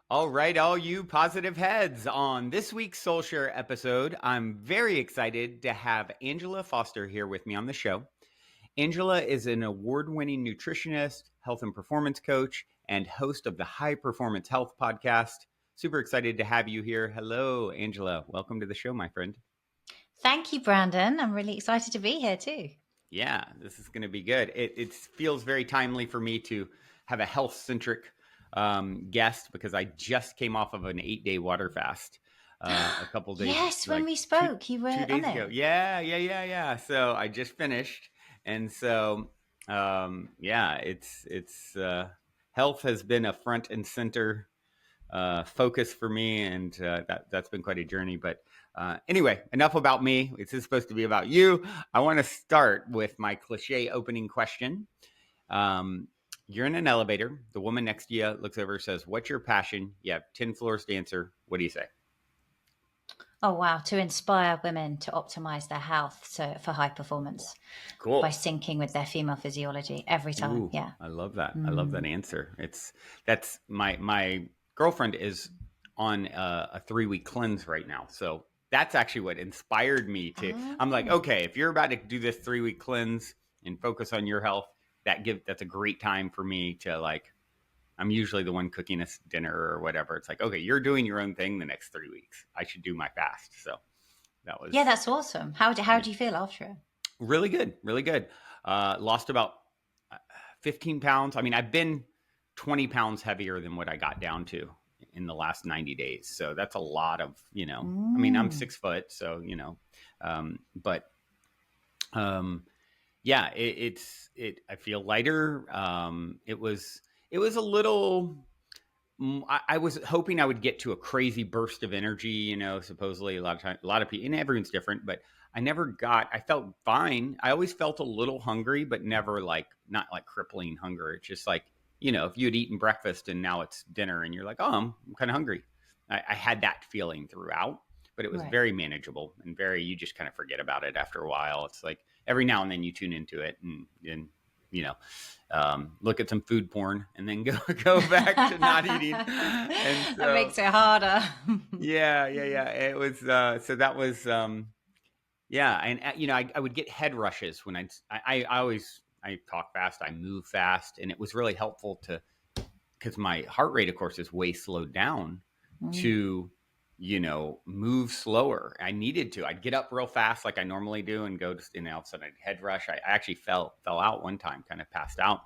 All right, all you positive heads. On this week's Soul Share episode, I'm very excited to have Angela Foster here with me on the show. Angela is an award winning nutritionist, health and performance coach, and host of the High Performance Health podcast. Super excited to have you here. Hello, Angela. Welcome to the show, my friend. Thank you, Brandon. I'm really excited to be here too. Yeah, this is going to be good. It feels very timely for me to have a health centric guest because I just came off of an 8-day water fast a couple days, Yes, when like we two spoke, you two were on days ago. it. Yeah. So I just finished, and so yeah, it's health has been a front and center focus for me, and that's been quite a journey. But anyway, enough about me. This is supposed to be about you. I want to start with my cliche opening question. Um, you're in an elevator. The woman next to you looks over and says, "What's your passion?" You have 10 floors to answer. What do you say? Oh, wow. To inspire women to optimize their health for high performance by Cool. syncing with their female physiology every time. Ooh, Yeah. I love that. I love that Mm. answer. That's my girlfriend is on a 3 week cleanse right now. So that's actually what inspired me to. I'm like, Oh, okay, if you're about to do this 3 week cleanse and focus on your health, that's a great time for me to like. I'm usually the one cooking us dinner or whatever. It's like, okay, you're doing your own thing the next 3 weeks. I should do my fast. So that was yeah, that's awesome. How yeah, do you feel after it? really good, really good. Lost about 15 pounds. I mean, I've been 20 pounds heavier than what I got down to in the last 90 days. So that's a lot of, I mean, I'm Mm. 6 foot, so, but, um, yeah, I feel lighter. It was a little, I was hoping I would get to a crazy burst of energy, supposedly a lot of time, a lot of people, and everyone's different, but I felt fine. I always felt a little hungry, but never like, not like crippling hunger. It's just like, if you had eaten breakfast and now it's dinner and you're like, oh, I'm kind of hungry. I had that feeling throughout, but it was Right. very manageable and you just kind of forget about it after a while. It's like every now and then you tune into it and you know, look at some food porn and then go go back to not eating. And That so makes it harder. yeah. It was so that was yeah, and I would get head rushes when I always I talk fast, I move fast, and it was really helpful to because my heart rate, of course, is way slowed down Mm. to move slower. I needed to. I'd get up real fast like I normally do and go to all of a sudden I'd head rush. I actually fell out one time, kind of passed out.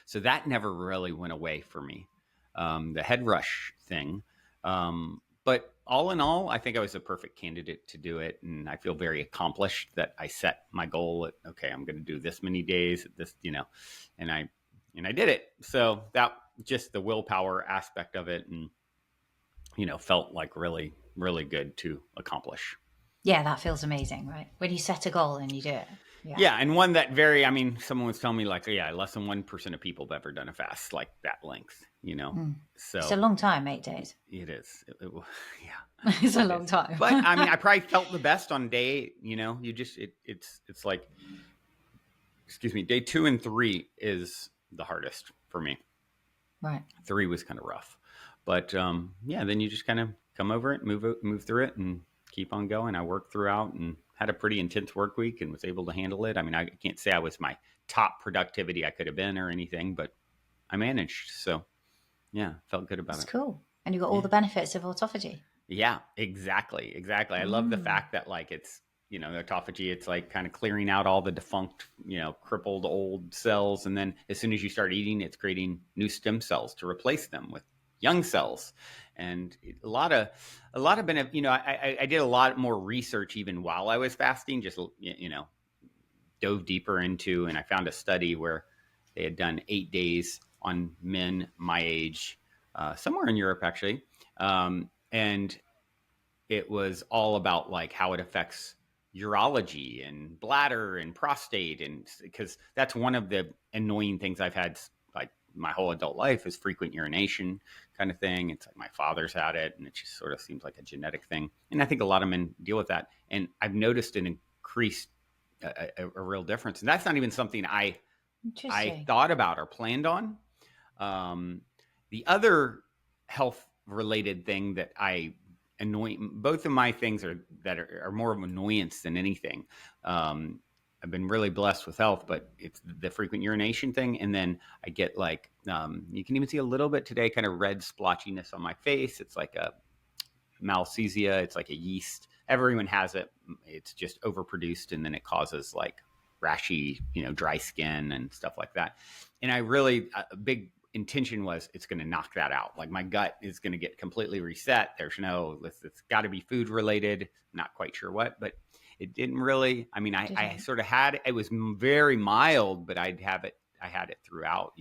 So that never really went away for me, the head rush thing. But all in all, I think I was a perfect candidate to do it. And I feel very accomplished that I set my goal at, okay, I'm going to do this many days at this, and I did it. So that just the willpower aspect of it and, felt like really, really good to accomplish. Yeah, that feels amazing, right? When you set a goal and you do it. Yeah. Yeah, and one that someone was telling me like, yeah, less than 1% of people have ever done a fast like that length. Mm. It's a So long time, 8 days. it is, yeah, It's a it long is. time. But I mean, I probably felt the best on day. You just it's like, excuse me, day 2 and 3 is the hardest for me. Right. 3 was kind of rough, but yeah, then you just kind of come over it, move through it, and keep on going. I worked throughout and had a pretty intense work week and was able to handle it. I mean, I can't say I was my top productivity I could have been or anything, but I managed. So yeah, felt good about That's it. cool. And you've got all Yeah, the benefits of autophagy. yeah, exactly. I love the Mm. fact that like it's the autophagy. It's like kind of clearing out all the defunct, crippled old cells, and then as soon as you start eating, it's creating new stem cells to replace them with young cells. And a lot of benefit. I did a lot more research even while I was fasting. Just dove deeper into, and I found a study where they had done 8 days on men my age, somewhere in Europe actually, and it was all about like how it affects urology and bladder and prostate, and because that's one of the annoying things I've had like my whole adult life is frequent urination kind of thing. It's like my father's had it and it just sort of seems like a genetic thing, and I think a lot of men deal with that, and I've noticed an increased a real difference, and that's not even something I Interesting. thought about or planned on. um, the other health related thing that I annoy. Both of my things are more of an annoyance than anything. I've been really blessed with health, but it's the frequent urination thing. And then I get like, you can even see a little bit today, kind of red splotchiness on my face. It's like a malassezia. It's like a yeast. Everyone has it. It's just overproduced, and then it causes like rashy, dry skin and stuff like that. And I really, a big intention was it's going to knock that out. Like my gut is going to get completely reset. It's got to be food related. Not quite sure what, but it didn't really. I mean, I sort of had it was very mild, but I had it throughout.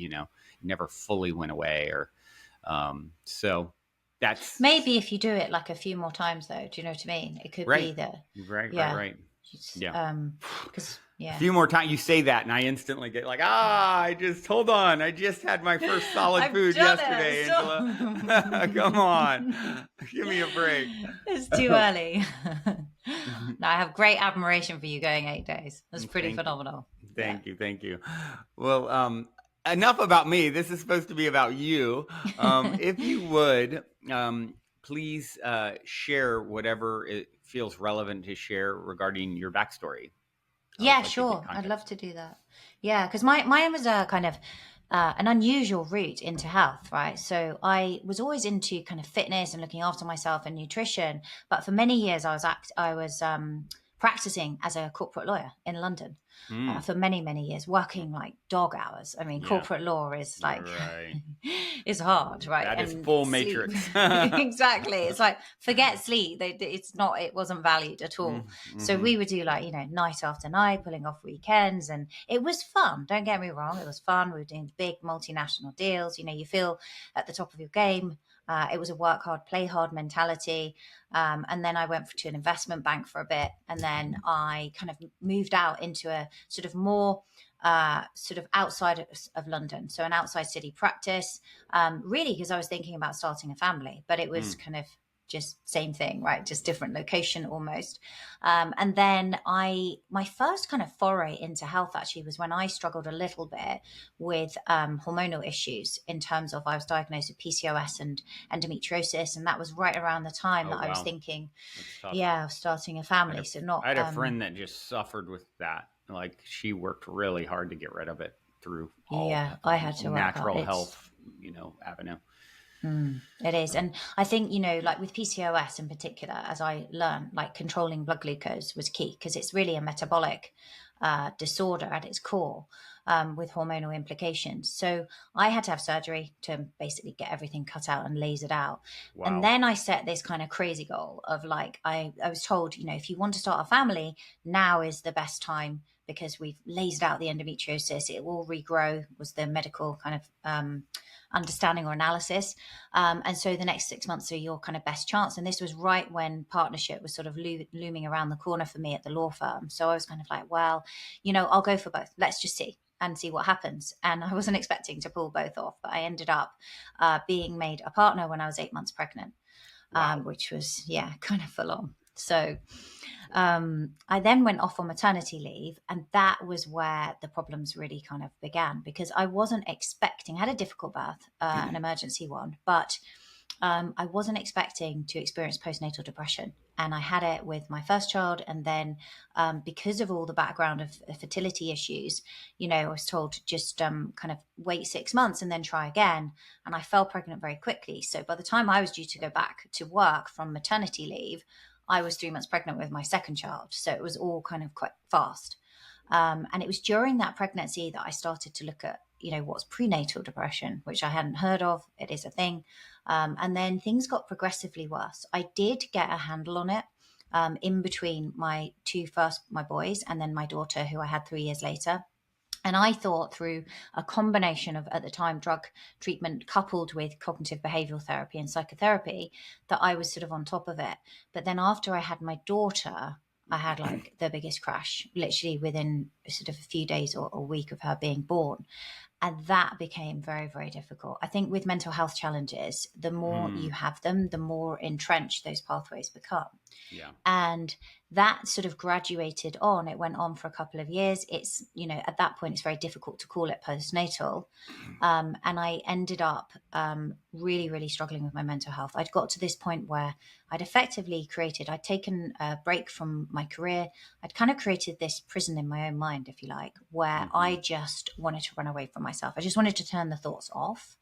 Never fully went away, or so. That's maybe if you do it like a few more times, though. Do you know what I mean? It could be that. Right. Yeah. Because a few more times you say that, and I instantly get like, hold on. I just had my first solid food yesterday, Angela. Come on, give me a break. It's too early. No, I have great admiration for you going 8 days. That's pretty phenomenal. Thank you. Well, enough about me. This is supposed to be about you. If you would, please share whatever it feels relevant to share regarding your backstory. Yeah, sure. I'd love to do that. Yeah, because mine was a kind of an unusual route into health, right? So I was always into kind of fitness and looking after myself and nutrition. But for many years, I was practicing as a corporate lawyer in London. For many, many years, working like dog hours. I mean, corporate law is like, it's hard, right? That is full matrix. Exactly. It's like, forget sleep. It wasn't valued at all. So we would do like, night after night, pulling off weekends. And it was fun. Don't get me wrong. It was fun. We were doing big multinational deals. You feel at the top of your game. It was a work hard, play hard mentality. And then I went to an investment bank for a bit. And then I kind of moved out into a sort of more sort of outside of London. So an outside city practice, really, because I was thinking about starting a family, but it was kind of just same thing, right? Just different location almost. And then my first kind of foray into health actually was when I struggled a little bit with hormonal issues in terms of I was diagnosed with PCOS and endometriosis. And that was right around the time that I was thinking, of starting a family. I had a friend that just suffered with that. Like she worked really hard to get rid of it through I had to natural health, avenue. It is. And I think, like with PCOS in particular, as I learned, like controlling blood glucose was key because it's really a metabolic disorder at its core with hormonal implications. So I had to have surgery to basically get everything cut out and lasered out. Wow. And then I set this kind of crazy goal of like, I was told, if you want to start a family, now is the best time because we've lasered out the endometriosis. It will regrow was the medical kind of understanding or analysis. And so the next 6 months are your kind of best chance. And this was right when partnership was sort of looming around the corner for me at the law firm. So I was kind of like, well, I'll go for both. Let's just see what happens. And I wasn't expecting to pull both off, but I ended up being made a partner when I was 8 months pregnant, which was, kind of full on. So I then went off on maternity leave, and that was where the problems really kind of began because I wasn't expecting, I had a difficult birth, an emergency one, but I wasn't expecting to experience postnatal depression. And I had it with my first child. And then because of all the background of fertility issues, I was told to just kind of wait 6 months and then try again. And I fell pregnant very quickly. So by the time I was due to go back to work from maternity leave, I was 3 months pregnant with my second child. So it was all kind of quite fast. And it was during that pregnancy that I started to look at, what's prenatal depression, which I hadn't heard of. It is a thing. And then things got progressively worse. I did get a handle on it in between my my boys and then my daughter, who I had 3 years later. And I thought through a combination of, at the time, drug treatment coupled with cognitive behavioral therapy and psychotherapy, that I was sort of on top of it. But then after I had my daughter, I had like the biggest crash, literally within sort of a few days or a week of her being born. And that became very, very difficult. I think with mental health challenges, the more you have them, the more entrenched those pathways become. Yeah. And that sort of graduated on. It went on for a couple of years. It's, at that point, it's very difficult to call it postnatal. And I ended up really, really struggling with my mental health. I'd got to this point where I'd taken a break from my career. I'd kind of created this prison in my own mind, if you like, where I just wanted to run away from myself. I just wanted to turn the thoughts off.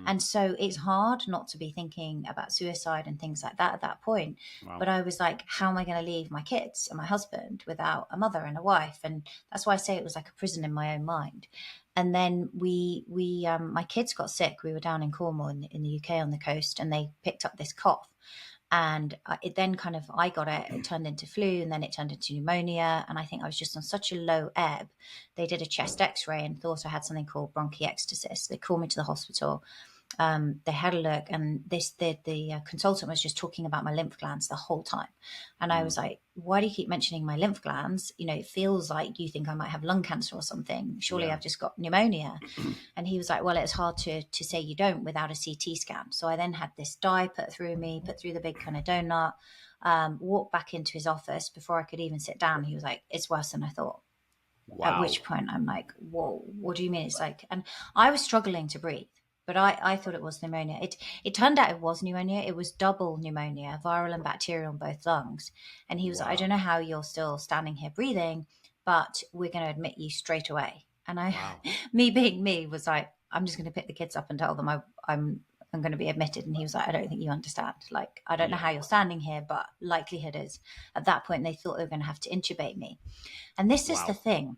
And so it's hard not to be thinking about suicide and things like that at that point. Wow. But I was like, how am I going to leave my kids and my husband without a mother and a wife? And that's why I say it was like a prison in my own mind. And then my kids got sick. We were down in Cornwall in the UK on the coast, and they picked up this cough. And it then I got it, it turned into flu, and then it turned into pneumonia. And I think I was just on such a low ebb. They did a chest x-ray and thought I had something called bronchiectasis. They called me to the hospital. They had a look, and the consultant was just talking about my lymph glands the whole time. And I was like, why do you keep mentioning my lymph glands? It feels like you think I might have lung cancer or something. Surely I've just got pneumonia. And he was like, well, it's hard to say you don't without a CT scan. So I then had this dye put through the big kind of donut, walked back into his office. Before I could even sit down, he was like, it's worse than I thought. Wow. At which point I'm like, whoa, what do you mean? It's like, and I was struggling to breathe. But I thought it was pneumonia. It turned out it was pneumonia. It was double pneumonia, viral and bacterial in both lungs. And he was like, I don't know how you're still standing here breathing, but we're going to admit you straight away. And me being me, was like, I'm just going to pick the kids up and tell them I'm going to be admitted. And he was like, I don't think you understand. Like, I don't know how you're standing here, but likelihood is at that point they thought they were going to have to intubate me. And this is the thing.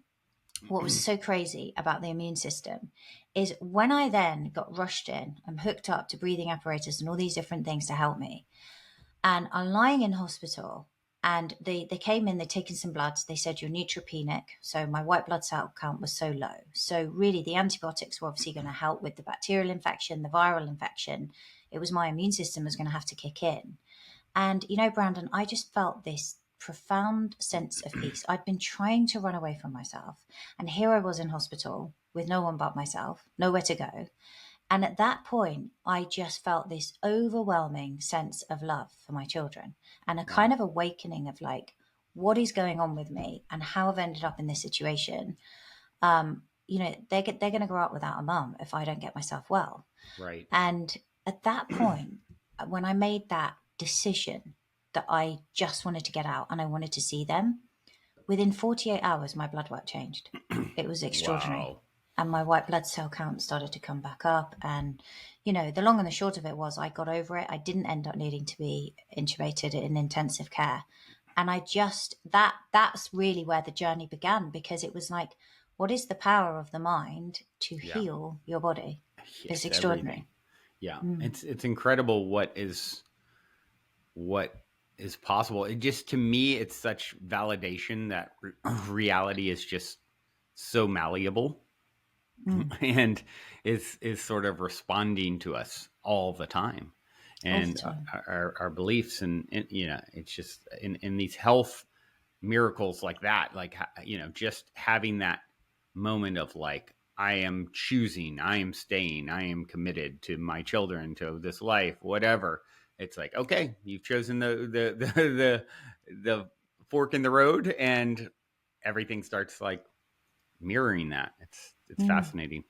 What was so crazy about the immune system is when I then got rushed in, I'm hooked up to breathing apparatus and all these different things to help me. And I'm lying in hospital, and they came in, they'd taken some bloods. They said, you're neutropenic. So my white blood cell count was so low. So really the antibiotics were obviously going to help with the bacterial infection, the viral infection. It was my immune system was going to have to kick in. And, Brandon, I just felt this profound sense of peace. I'd been trying to run away from myself, and here I was in hospital with no one but myself, nowhere to go. And at that point, I just felt this overwhelming sense of love for my children, and a kind of awakening of like, what is going on with me and how I've ended up in this situation. They're going to grow up without a mum if I don't get myself well. Right. And at that point, when I made that decision that I just wanted to get out and I wanted to see them, within 48 hours, my blood work changed. It was extraordinary. Wow. And my white blood cell count started to come back up. And, the long and the short of it was I got over it. I didn't end up needing to be intubated in intensive care. And I just, that's really where the journey began, because it was like, what is the power of the mind to heal your body? It's extraordinary. Everything. Yeah. It's incredible what is possible. It just, to me, it's such validation that reality is just so malleable and is sort of responding to us all the time. And our beliefs and it's just in these health miracles like that, like, just having that moment of like, I am choosing, I am staying, I am committed to my children, to this life, whatever. It's like, okay, you've chosen the fork in the road, and everything starts like mirroring that. It's fascinating,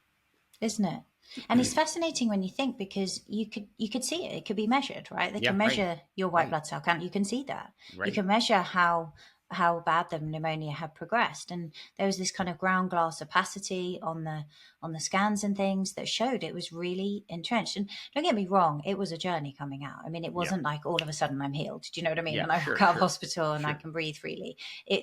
isn't it? And it's fascinating when you think, because you could see it. It could be measured, right? They can measure your white blood cell count. You can see that. You can measure how bad the pneumonia had progressed, and there was this kind of ground glass opacity on the scans and things that showed it was really entrenched. And don't get me wrong, it was a journey coming out. I mean, it wasn't like all of a sudden I'm healed. Do you know what I mean? And I walk out of hospital and I can breathe freely.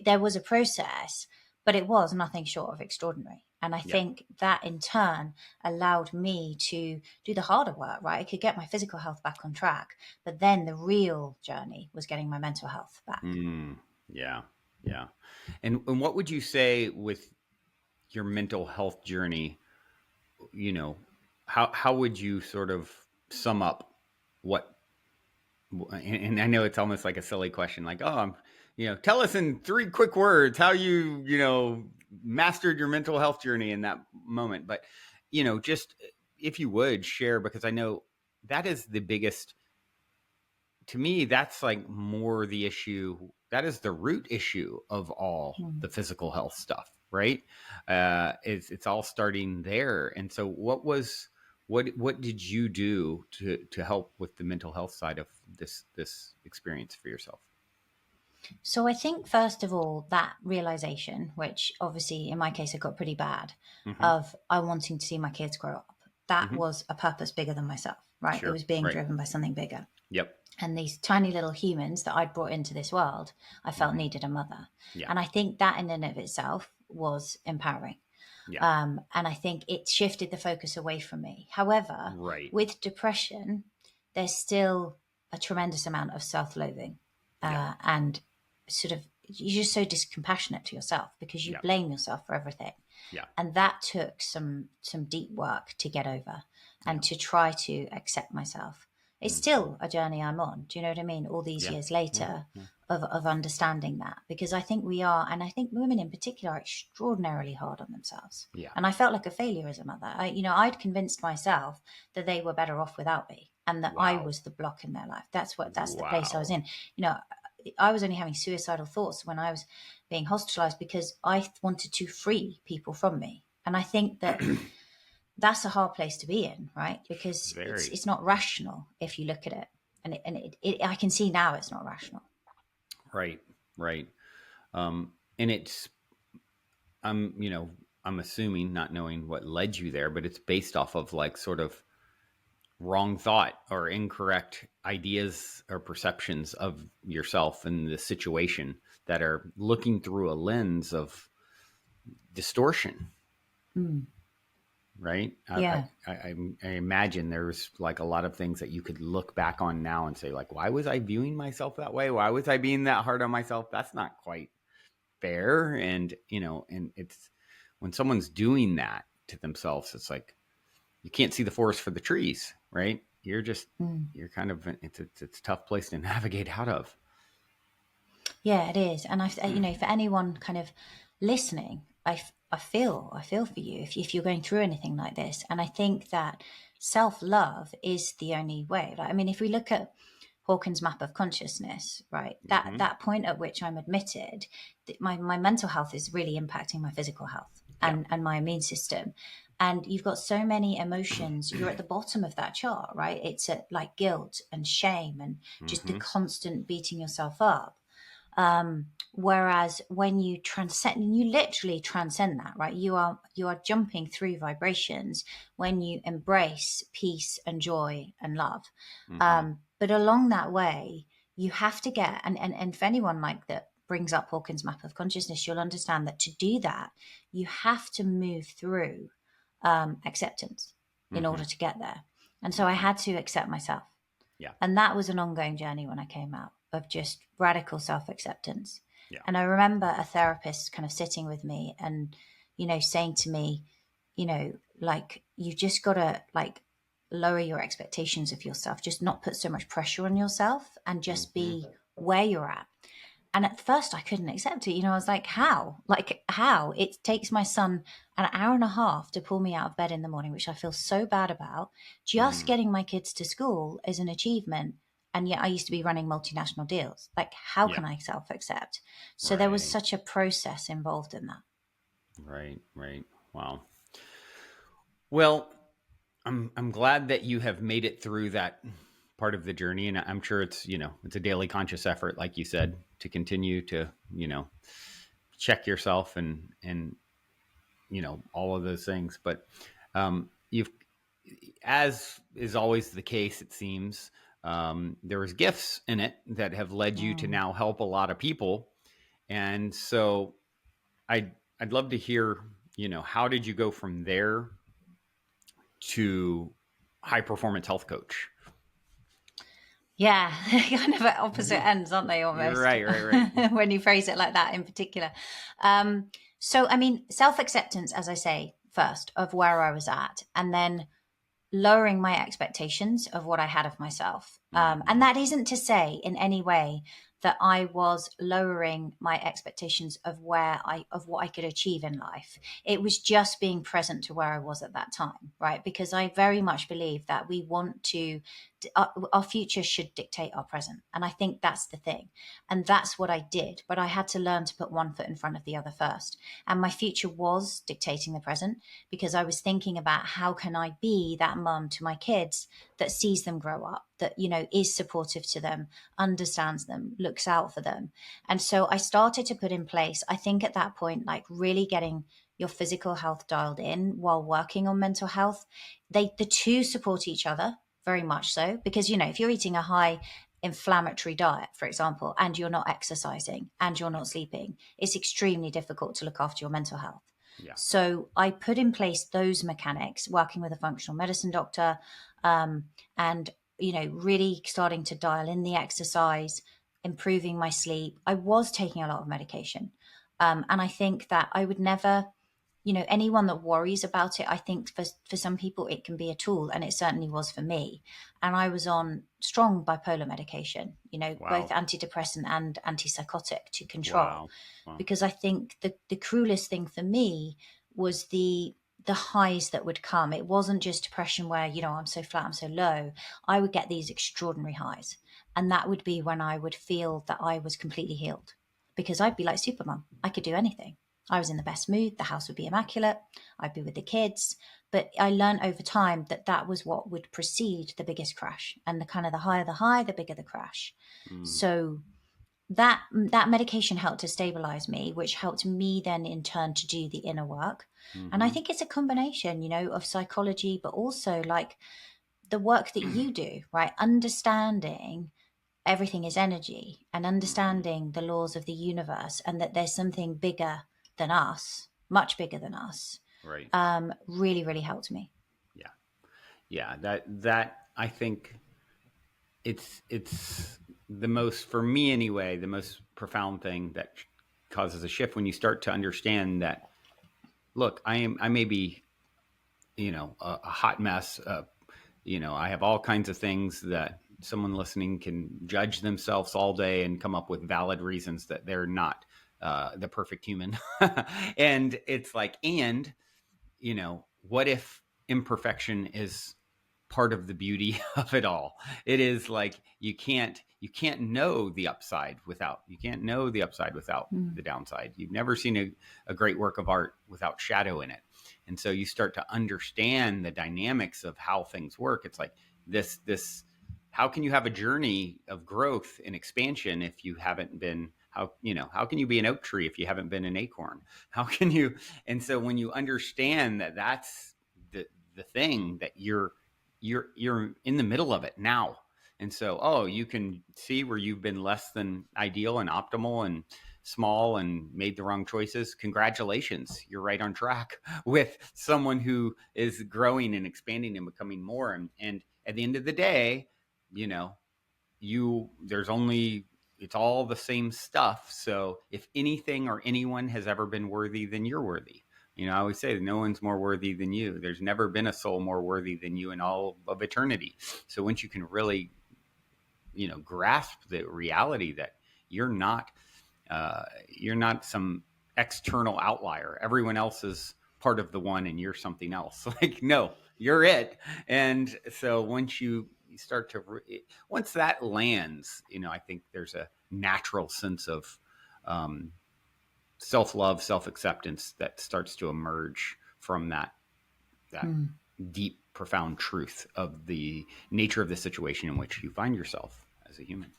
There was a process, but it was nothing short of extraordinary. And I think that in turn allowed me to do the harder work, right? I could get my physical health back on track, but then the real journey was getting my mental health back. Yeah. And what would you say with your mental health journey? How would you sort of sum up what? And I know it's almost like a silly question, like, tell us in 3 quick words how you mastered your mental health journey in that moment. But just if you would share, because I know that is the biggest to me, that's like more the issue. That is the root issue of all Mm. the physical health stuff, right? It's all starting there. And so, what did you do to help with the mental health side of this experience for yourself? So I think first of all, that realization, which obviously in my case it got pretty bad, Mm-hmm. of I wanting to see my kids grow up, that Mm-hmm. was a purpose bigger than myself, right? It Sure. was being Right. driven by something bigger. Yep. And these tiny little humans that I'd brought into this world, I felt Mm-hmm. needed a mother. Yeah. And I think that in and of itself was empowering. Yeah. And I think it shifted the focus away from me. However, Right. with depression, there's still a tremendous amount of self-loathing, Yeah. and sort of you're just so discompassionate to yourself because you Yeah. blame yourself for everything. Yeah. And that took some deep work to get over Yeah. and to try to accept myself. It's Mm-hmm. still a journey I'm on. Do you know what I mean? All these Yeah. years Yeah. later, Yeah. of understanding that, because I think we are, and I think women in particular are extraordinarily hard on themselves. Yeah. And I felt like a failure as a mother. I'd convinced myself that they were better off without me and that I Wow. was the block in their life. That's the place I was Wow. in. You know, I was only having suicidal thoughts when I was being hospitalized because I wanted to free people from me. And I think that that's a hard place to be in, right? Because Very. it's not rational if you look at it. And I can see now it's not rational. Right. Right. And it's I'm assuming, not knowing what led you there, but it's based off of like sort of wrong thought or incorrect ideas or perceptions of yourself and the situation that are looking through a lens of distortion, Mm, right? yeah. I imagine there's like a lot of things that you could look back on now and say, like, why was I viewing myself that way? Why was I being that hard on myself? That's not quite fair. And, and it's when someone's doing that to themselves, it's like you can't see the forest for the trees, right? Mm. You're kind of, it's a tough place to navigate out of. Yeah, it is. And for anyone kind of listening, I feel for you if you're going through anything like this. And I think that self-love is the only way. Like, I mean, if we look at Hawkins' map of consciousness, right? Mm-hmm. That point at which I'm admitted that my mental health is really impacting my physical health Yeah. and my immune system. And you've got so many emotions. You're at the bottom of that chart, right? It's at like guilt and shame and just the Mm-hmm. constant beating yourself up. Whereas when you transcend, you literally transcend that, right? You are jumping through vibrations when you embrace peace and joy and love. Mm-hmm. But along that way, you have to get, and for anyone like that brings up Hawkins' map of consciousness, you'll understand that to do that, you have to move through acceptance in Mm-hmm. order to get there. And so I Mm-hmm. had to accept myself. Yeah. And that was an ongoing journey when I came out of just radical self acceptance. Yeah. And I remember a therapist kind of sitting with me and, saying to me, like, you just got to like lower your expectations of yourself, just not put so much pressure on yourself and just Mm-hmm. be where you're at. And at first I couldn't accept it. I was like, how? Like, how? It takes my son an hour and a half to pull me out of bed in the morning, which I feel so bad about. Just Mm. getting my kids to school is an achievement. And yet I used to be running multinational deals. Like, how Yeah. can I self accept? So there was Right. such a process involved in that. Right. Right. Wow. Well, I'm glad that you have made it through that part of the journey, and I'm sure it's a daily conscious effort, like you said, to continue to check yourself and all of those things. But you've, as is always the case, it seems there was gifts in it that have led you to Mm. now help a lot of people, and so I'd love to hear how did you go from there to high performance health coach? Yeah, kind of at opposite ends, aren't they, You're almost, right, right, right. when you phrase it like that in particular. So, I mean, self acceptance, as I say, first of where I was at, and then lowering my expectations of what I had of myself. And Mm-hmm. that isn't to say in any way that I was lowering my expectations of what I could achieve in life. It was just being present to where I was at that time, right? Because I very much believe that we want to, our future should dictate our present. And I think that's the thing. And that's what I did. But I had to learn to put one foot in front of the other first. And my future was dictating the present, because I was thinking about how can I be that mum to my kids that sees them grow up, that, you know, is supportive to them, understands them, looks out for them. And so I started to put in place, I think at that point, like really getting your physical health dialed in while working on mental health. The two support each other very much so, because, you know, if you're eating a high inflammatory diet, for example, and you're not exercising and you're not sleeping, it's extremely difficult to look after your mental health. Yeah. So I put in place those mechanics, working with a functional medicine doctor, and, you know, really starting to dial in the exercise, improving my sleep. I was taking a lot of medication. And I think that I would never, you know, anyone that worries about it, I think for some people it can be a tool, and it certainly was for me. And I was on strong bipolar medication, you know, both Wow. antidepressant and antipsychotic to control, Wow. Wow. because I think the cruelest thing for me was the highs that would come. It wasn't just depression where, you know, I'm so flat, I'm so low. I would get these extraordinary highs, and that would be when I would feel that I was completely healed, because I'd be like Superman. I could do anything. I was in the best mood. The house would be immaculate. I'd be with the kids. But I learned over time that that was what would precede the biggest crash. And the kind of the higher the high, the bigger the crash. Mm. So that medication helped to stabilize me, which helped me then in turn to do the inner work. And I Mm-hmm. think it's a combination, you know, of psychology, but also like the work that you do, right? Understanding everything is energy and Mm-hmm. understanding the laws of the universe, and that there's something bigger than us, much bigger than us, Right. really, really helped me. Yeah. Yeah. That I think it's the most, for me anyway, the most profound thing that causes a shift when you start to understand that, look, I may be, you know, a hot mess. You know, I have all kinds of things that someone listening can judge themselves all day and come up with valid reasons that they're not the perfect human. And it's like, and, you know, what if imperfection is part of the beauty of it all? It is like you can't know the upside without, you can't know the upside without Mm. the downside. You've never seen a great work of art without shadow in it. And so you start to understand the dynamics of how things work. It's like this how can you have a journey of growth and expansion if you haven't been, how, you know, how can you be an oak tree if you haven't been an acorn? How can you? And so when you understand that that's the thing, that you're in the middle of it now. And so, oh, you can see where you've been less than ideal and optimal and small and made the wrong choices. Congratulations. You're right on track with someone who is growing and expanding and becoming more. And at the end of the day, you know, there's only, it's all the same stuff. So if anything or anyone has ever been worthy, then you're worthy. You know, I always say no one's more worthy than you. There's never been a soul more worthy than you in all of eternity. So once you can really, you know, grasp the reality that you're not some external outlier. Everyone else is part of the one, and you're something else. Like, no, you're it. And so once you start to, once that lands, you know, I think there's a natural sense of self-love, self-acceptance that starts to emerge from that Mm. deep, profound truth of the nature of the situation in which you find yourself as a human.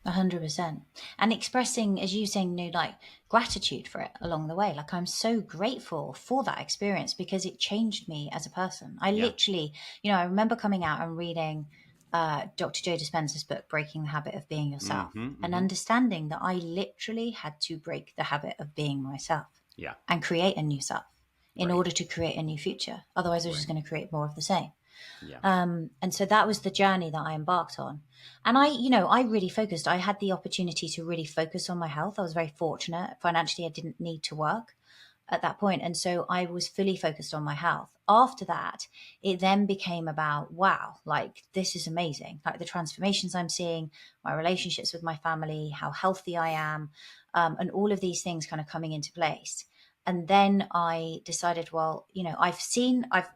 100%. And expressing, as you saying, you know, like gratitude for it along the way. Like, I'm so grateful for that experience because it changed me as a person. I Yeah. literally, you know, I remember coming out and reading Dr. Joe Dispenza's book, Breaking the Habit of Being Yourself, Mm-hmm, and mm-hmm. understanding that I literally had to break the habit of being myself Yeah. and create a new self in Right. order to create a new future. Otherwise, I was just Right. going to create more of the same. Yeah. And so that was the journey that I embarked on. And I, you know, I really focused. I had the opportunity to really focus on my health. I was very fortunate. Financially, I didn't need to work. at that point. And so I was fully focused on my health. After that, it then became about, wow, like this is amazing. Like the transformations I'm seeing, my relationships with my family, how healthy I am, and all of these things kind of coming into place. And then I decided, well, I've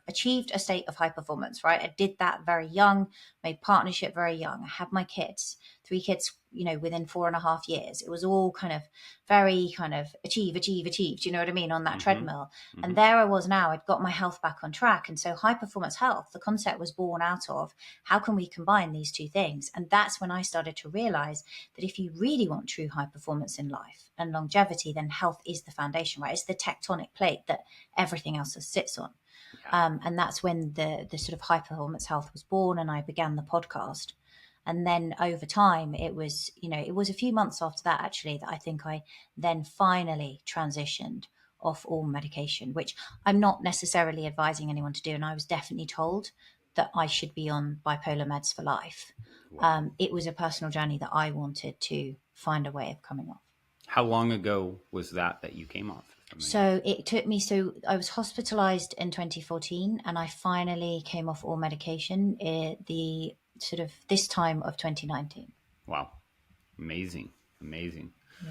achieved a state of high performance, right? I did that very young, made partnership very young. I had my kids, 3 kids, within 4.5 years. It was all kind of very kind of achieve. Do you know what I mean? On that Mm-hmm. treadmill. Mm-hmm. And there I was now, I'd got my health back on track. And so high performance health, the concept was born out of how can we combine these two things? And that's when I started to realize that if you really want true high performance in life and longevity, then health is the foundation, right? It's the tectonic plate that everything else sits on. Yeah. And that's when the sort of high performance health was born, and I began the podcast. And then over time, it was a few months after that actually that I think I then finally transitioned off all medication, which I'm not necessarily advising anyone to do. And I was definitely told that I should be on bipolar meds for life. Wow. It was a personal journey that I wanted to find a way of coming off. How long ago was that you came off? So it took me, so I was hospitalized in 2014 and I finally came off all medication at the sort of this time of 2019. Wow. Amazing. Yeah.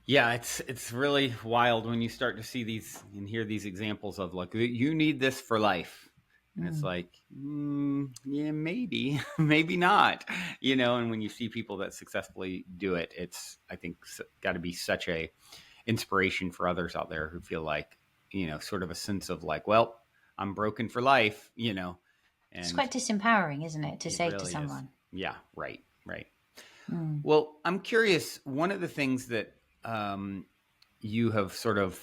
Yeah, it's really wild when you start to see these and hear these examples of like you need this for life, and it's Mm. like, yeah, maybe, maybe not, And when you see people that successfully do it, it's I think got to be such a inspiration for others out there who feel like sort of a sense of like, well, I'm broken for life, It's and quite disempowering, isn't it, to it say to really is. someone. Yeah, right. Mm. Well, I'm curious. One of the things that you have sort of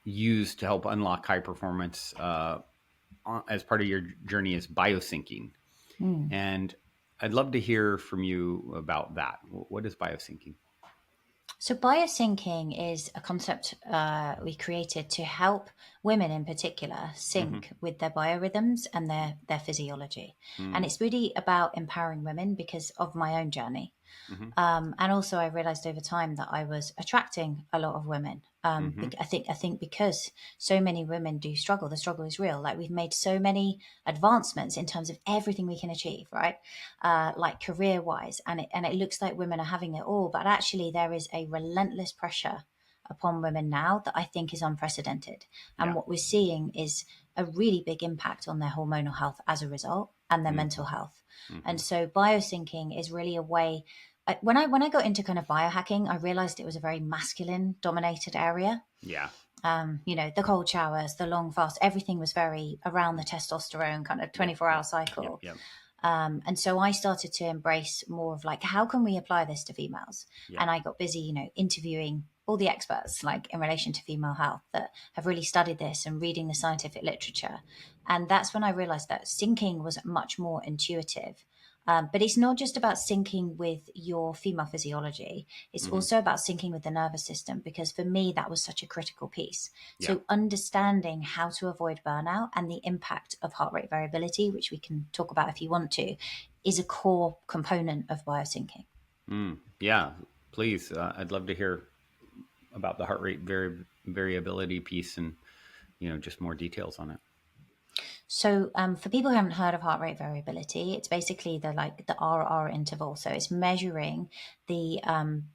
used to help unlock high performance as part of your journey is BioSyncing. Mm. And I'd love to hear from you about that. What is BioSyncing? So, biosyncing is a concept we created to help women in particular Mm-hmm. sync with their biorhythms and their physiology. And Mm-hmm. it's really about empowering women because of my own journey. Mm-hmm. And also, I realized over time that I was attracting a lot of women. Mm-hmm. I think because so many women do struggle, the struggle is real. Like we've made so many advancements in terms of everything we can achieve, right? Like career wise, and it looks like women are having it all, but actually there is a relentless pressure upon women now that I think is unprecedented. And Yeah. what we're seeing is a really big impact on their hormonal health as a result and their Mm-hmm. mental health. Mm-hmm. And so biosyncing is really a way. When I got into kind of biohacking, I realized it was a very masculine dominated area. Yeah. The cold showers, the long fast, everything was very around the testosterone kind of Yep. 24-hour Yep. cycle. Yep. And so I started to embrace more of like, how can we apply this to females? Yep. And I got busy, interviewing all the experts like in relation to female health that have really studied this and reading the scientific literature. And that's when I realized that syncing was much more intuitive. But it's not just about syncing with your female physiology. It's Mm-hmm. also about syncing with the nervous system, because for me, that was such a critical piece. Yeah. So understanding how to avoid burnout and the impact of heart rate variability, which we can talk about if you want to, is a core component of biosyncing. Yeah. Please. I'd love to hear about the heart rate variability piece and just more details on it. So, for people who haven't heard of heart rate variability, it's basically the RR interval. So it's measuring the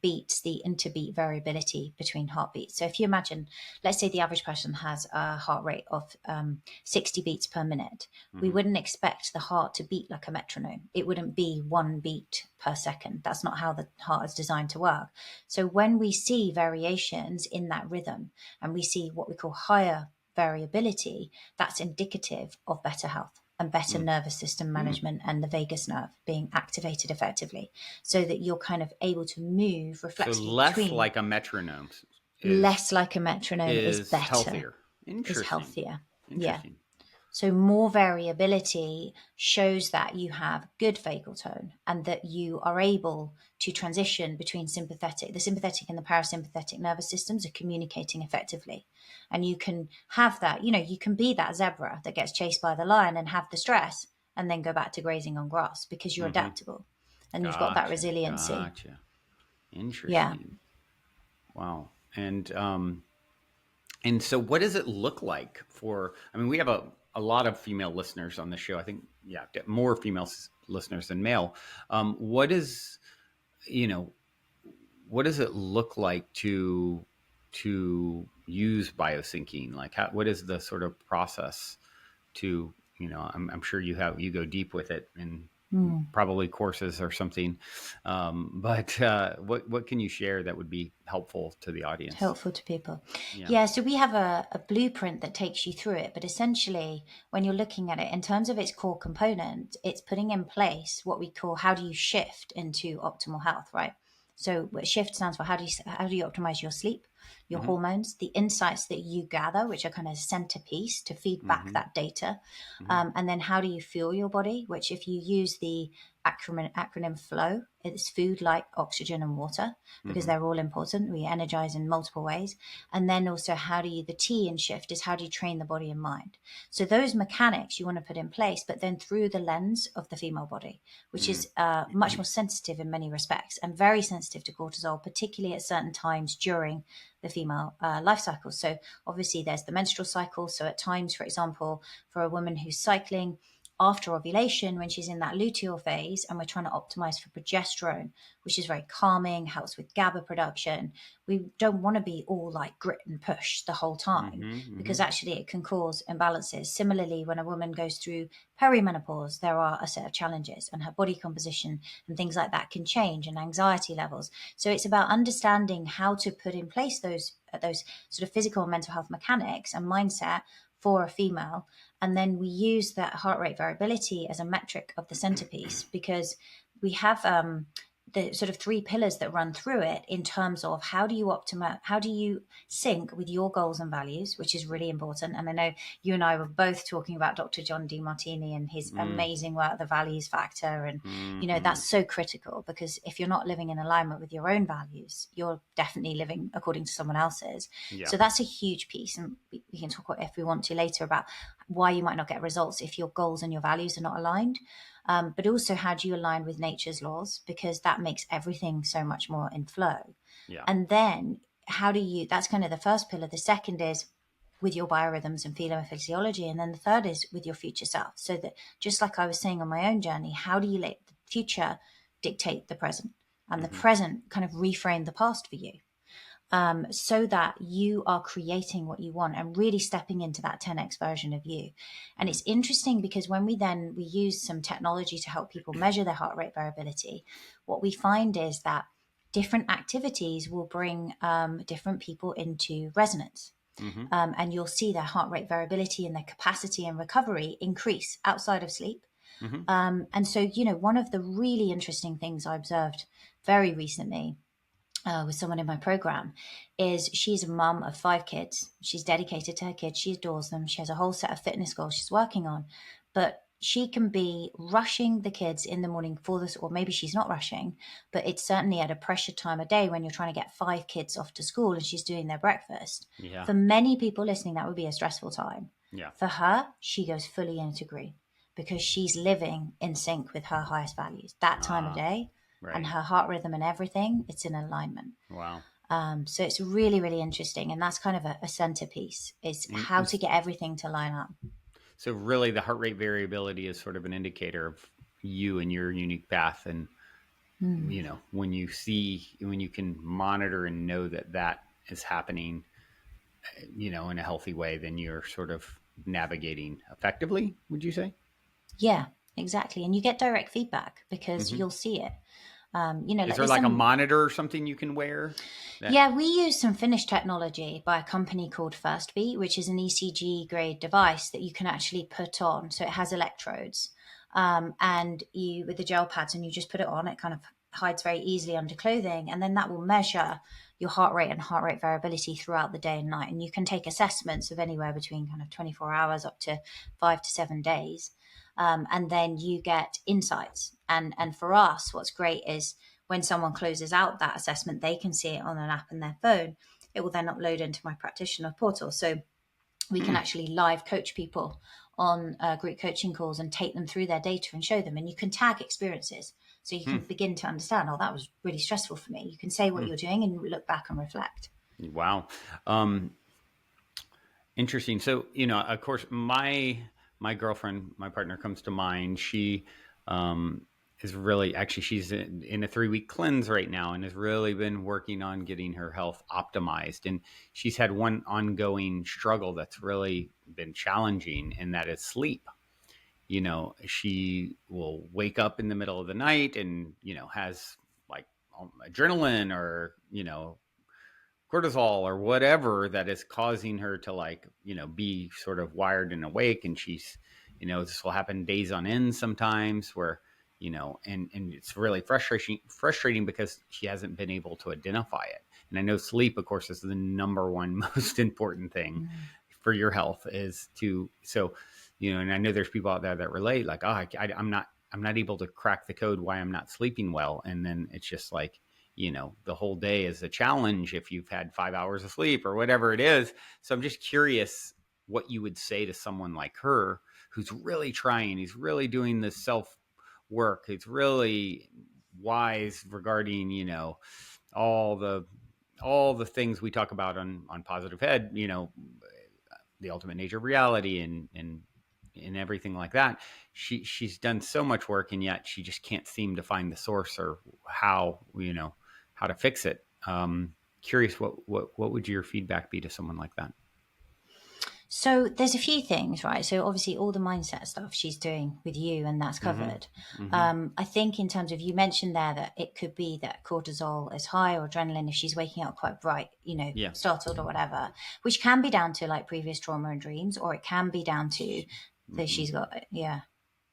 beats, the interbeat variability between heartbeats. So if you imagine, let's say the average person has a heart rate of 60 beats per minute, we Mm-hmm. wouldn't expect the heart to beat like a metronome. It wouldn't be 1 beat per second. That's not how the heart is designed to work. So when we see variations in that rhythm and we see what we call higher variability, that's indicative of better health and better Mm. nervous system management and the vagus nerve being activated effectively, so that you're kind of able to move So reflexively less between. like a metronome is Less like a metronome is is better, healthier. is Interesting. healthier. Yeah. Interesting. So more variability shows that you have good vagal tone and that you are able to transition between the sympathetic and the parasympathetic nervous systems are communicating effectively. And you can have that, you can be that zebra that gets chased by the lion and have the stress and then go back to grazing on grass because you're Mm-hmm. adaptable and you've got that Gotcha. resiliency. Gotcha. Yeah. Interesting. Wow. And And so what does it look like for, I mean, we have a lot of female listeners on the show. I think, yeah, more female listeners than male. What is, you know, what does it look like to use biosyncing? Like what is the sort of process to, I'm sure you go deep with it and Mm. probably courses or something. But what can you share that would be helpful to the audience? Helpful to people. Yeah. Yeah, so we have a blueprint that takes you through it. But essentially, when you're looking at it in terms of its core component, it's putting in place what we call how do you shift into optimal health, right? So what shift stands for how do you optimize your sleep, your Mm-hmm. hormones, the insights that you gather, which are kind of centerpiece to feed back Mm-hmm. that data, Mm-hmm. and then how do you fuel your body, which if you use the acronym FLOW, it's food, light, oxygen, and water, because Mm-hmm. they're all important. We energize in multiple ways. And then also the T in shift is how do you train the body and mind? So those mechanics you want to put in place, but then through the lens of the female body, which Mm-hmm. is much more sensitive in many respects and very sensitive to cortisol, particularly at certain times during the female life cycle. So obviously there's the menstrual cycle. So at times, for example, for a woman who's cycling, after ovulation, when she's in that luteal phase, and we're trying to optimize for progesterone, which is very calming, helps with GABA production. We don't want to be all like grit and push the whole time, Mm-hmm. Mm-hmm. because actually it can cause imbalances. Similarly, when a woman goes through perimenopause, there are a set of challenges, and her body composition and things like that can change, and anxiety levels. So it's about understanding how to put in place those sort of physical and mental health mechanics and mindset for a female. And then we use that heart rate variability as a metric of the centerpiece, because we have the sort of three pillars that run through it in terms of how do you sync with your goals and values, which is really important. And I know you and I were both talking about Dr. John DeMartini and his amazing work, the values factor. And, Mm-hmm. that's so critical, because if you're not living in alignment with your own values, you're definitely living according to someone else's. Yeah. So that's a huge piece. And we can talk if we want to later about why you might not get results if your goals and your values are not aligned. But also, how do you align with nature's laws? Because that makes everything so much more in flow. Yeah. And then, that's kind of the first pillar. The second is with your biorhythms and physiology. And then the third is with your future self. So that, just like I was saying on my own journey, how do you let the future dictate the present, and the Mm-hmm. present kind of reframe the past for you? So that you are creating what you want and really stepping into that 10x version of you. And it's interesting because when we use some technology to help people measure their heart rate variability, what we find is that different activities will bring different people into resonance. Mm-hmm. And you'll see their heart rate variability and their capacity and recovery increase outside of sleep. Mm-hmm. And so, one of the really interesting things I observed very recently with someone in my program is she's a mum of 5 kids. She's dedicated to her kids. She adores them. She has a whole set of fitness goals she's working on, but she can be rushing the kids in the morning for this, or maybe she's not rushing, but it's certainly at a pressure time of day when you're trying to get 5 kids off to school and she's doing their breakfast. Yeah. For many people listening, that would be a stressful time. Yeah. For her, she goes fully into green because she's living in sync with her highest values that time of day, and Right. her heart rhythm and everything, it's in alignment. Wow. So it's really, really interesting. And that's kind of a centerpiece, is how And to get everything to line up. so really the heart rate variability is sort of an indicator of you and your unique path. And, Mm. when you can monitor and know that that is happening, in a healthy way, then you're sort of navigating effectively, would you say? Yeah, exactly. And you get direct feedback because Mm-hmm. you'll see it. Is Like there there's like a some. monitor or something you can wear that? Yeah, we use some Finnish technology by a company called Firstbeat, which is an ECG grade device that you can actually put on. So it has electrodes, and you with the gel pads, and you just put it on. It kind of hides very easily under clothing, and then that will measure your heart rate and heart rate variability throughout the day and night. And you can take assessments of anywhere between kind of 24 hours up to 5 to 7 days. And then you get insights. And for us, what's great is when someone closes out that assessment, they can see it on an app in their phone. It will then upload into my practitioner portal. So we can actually live coach people on group coaching calls and take them through their data and show them. And you can tag experiences. So you can Hmm. begin to understand, oh, that was really stressful for me. You can say what Hmm. you're doing and look back and reflect. Wow. Um, Interesting. So, of course, my girlfriend, my partner comes to mind. She um, is really actually she's in a 3 week cleanse right now and has really been working on getting her health optimized. And she's had one ongoing struggle that's really been challenging, and that is sleep. She will wake up in the middle of the night and has like adrenaline or cortisol or whatever that is causing her to be sort of wired and awake. And she's this will happen days on end sometimes where and it's really frustrating because she hasn't been able to identify it. And I know sleep, of course, is the number one most important thing Mm. for your health, is to so and I know there's people out there that relate like, I'm not able to crack the code why I'm not sleeping well. And then it's just like, the whole day is a challenge if you've had 5 hours of sleep or whatever it is. So I'm just curious what you would say to someone like her who's really trying, he's really doing this self work, he's really wise regarding, all the all the things we talk about on Positive Head, the ultimate nature of reality and everything like that. She's done so much work, and yet she just can't seem to find the source or how to fix it. Curious, what would your feedback be to someone like that? So there's a few things, right? So obviously all the mindset stuff she's doing with you, and that's Mm-hmm. covered. Mm-hmm. I think in terms of, you mentioned there that it could be that cortisol is high or adrenaline if she's waking up quite bright, Yeah. startled or whatever, which can be down to like previous trauma and dreams, or it can be down to that Mm-hmm. she's got, yeah.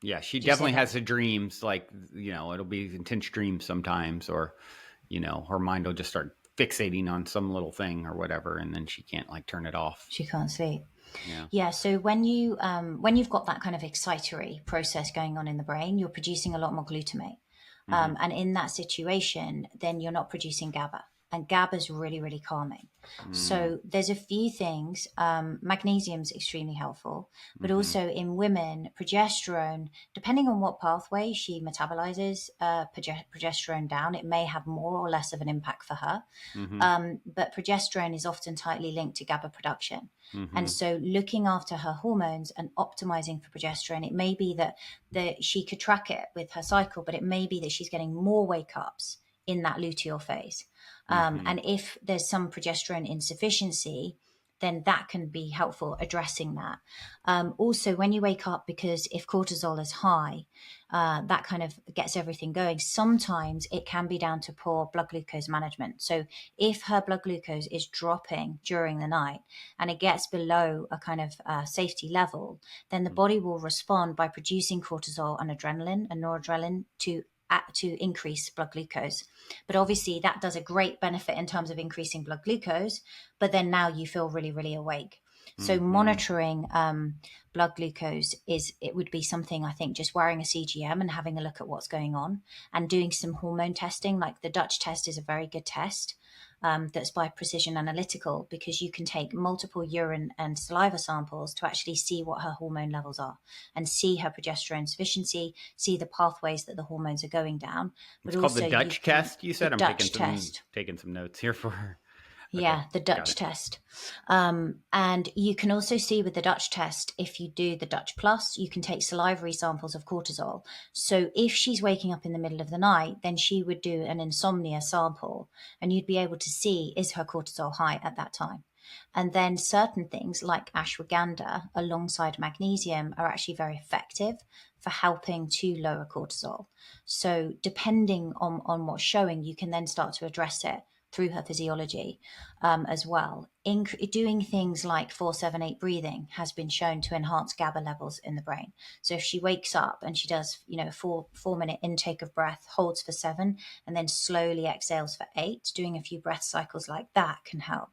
Yeah, she Do you say definitely that? has the dreams, like, it'll be intense dreams sometimes, or, her mind will just start fixating on some little thing or whatever, and then she can't like turn it off. She can't sleep. Yeah. Yeah, so when you've got that kind of excitatory process going on in the brain, you're producing a lot more glutamate, Mm-hmm. and in that situation, then you're not producing GABA, and GABA is really really calming. Mm-hmm. So there's a few things. Magnesium's extremely helpful, but Mm-hmm. also in women, progesterone, depending on what pathway she metabolizes progesterone down, it may have more or less of an impact for her. Mm-hmm. But progesterone is often tightly linked to GABA production. And Mm-hmm. so looking after her hormones and optimizing for progesterone, it may be that she could track it with her cycle, but it may be that she's getting more wake ups in that luteal phase. Mm-hmm. And if there's some progesterone insufficiency, then that can be helpful addressing that. Also, when you wake up, because if cortisol is high, that kind of gets everything going. Sometimes it can be down to poor blood glucose management. So if her blood glucose is dropping during the night and it gets below a kind of safety level, then the body will respond by producing cortisol and adrenaline and noradrenaline to increase blood glucose. But obviously that does a great benefit in terms of increasing blood glucose, but then now you feel really really awake. So Mm-hmm. monitoring blood glucose it would be something, I think, just wearing a CGM and having a look at what's going on and doing some hormone testing. Like the Dutch test is a very good test, that's by Precision Analytical, because you can take multiple urine and saliva samples to actually see what her hormone levels are and see her progesterone sufficiency, see the pathways that the hormones are going down. But It's called the also you Dutch can, test, you the said. I'm taking Dutch some test. taking some notes here for her. Okay, Yeah, the got Dutch it. test. And you can also see with the Dutch test, if you do the Dutch Plus, you can take salivary samples of cortisol. So if she's waking up in the middle of the night, then she would do an insomnia sample and you'd be able to see, is her cortisol high at that time? And then certain things like ashwagandha alongside magnesium are actually very effective for helping to lower cortisol. So depending on what's showing, you can then start to address it through her physiology, as well. Doing things like 4-7-8 breathing has been shown to enhance GABA levels in the brain. So if she wakes up and she does, a 4 minute intake of breath, holds for 7, and then slowly exhales for 8, doing a few breath cycles like that can help.